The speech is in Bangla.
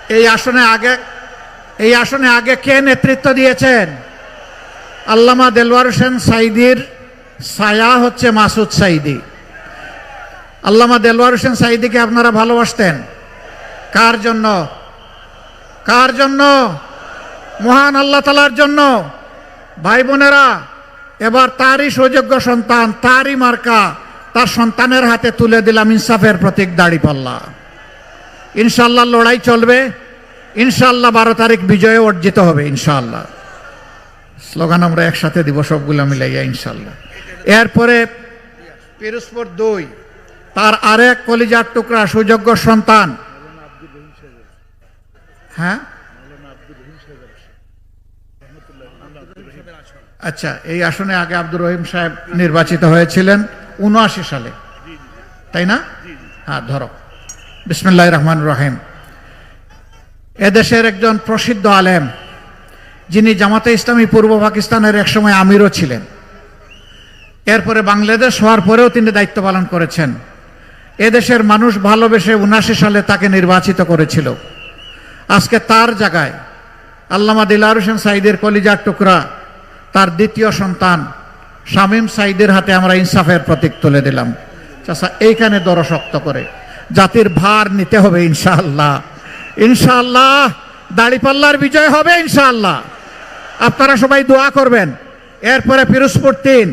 এই আসনে আগে কে নেতৃত্ব দিয়েছেন? আল্লামা দেলওয়ার হোসেন সাঈদীর ছায়া হচ্ছে মাসুদ সাঈদী। আল্লামা দেলওয়ার হোসেন সাঈদীকে আপনারা ভালোবাসতেন কার জন্য? কার জন্য? মহান আল্লাহ তাআলার জন্য। ভাই বোনেরা, এবার তারই সুযোগ্য সন্তান, তারই মার্কা, তার সন্তানের হাতে তুলে দিলাম ইনসাফের প্রতীক দাঁড়িপাল্লা। ইনশাআল্লাহ লড়াই চলবে, ইনশাআল্লাহ 12 তারিখ বিজয়ে অর্জিত হবে ইনশাআল্লাহ। স্লোগান আমরা একসাথে দিব সবগুলো মিলাইয়া ইনশাআল্লাহ। এরপরে পিরোজপুর 2, তার আরেক কলিজার টুকরা সুযোগ্য সন্তান, হ্যাঁ আচ্ছা, এই আসনে আগে আব্দুর রহিম সাহেব নির্বাচিত হয়েছিলেন 79 সালে, তাই না? হ্যাঁ, ধরো। বিসমিল্লাহির রহমানির রহিম। এদেশের একজন প্রসিদ্ধ আলেম, যিনি জামাতে ইসলামী পূর্ব পাকিস্তানের একসময় আমিরও ছিলেন, এরপরে বাংলাদেশ হওয়ার পরেও তিনি দায়িত্ব পালন করেছেন। এদেশের মানুষ ভালোবেসে 79 সালে তাকে নির্বাচিত করেছিল। আজকে তার জায়গায় আল্লামা দেলওয়ার হোসেন সাঈদীর কলিজার টুকরা, তার দ্বিতীয় সন্তান শামীম সাঈদীর হাতে আমরা ইনসাফের প্রতীক তুলে দিলাম। চাচা, এইখানে দরশক্ত করে জাতির ভার নিতে হবে ইনশাআল্লাহ। ইনশাআল্লাহ দাঁড়িপাল্লার বিজয় হবে ইনশাআল্লাহ। আপনারা সবাই দোয়া করবেন। এরপরে পিরোজপুর 3,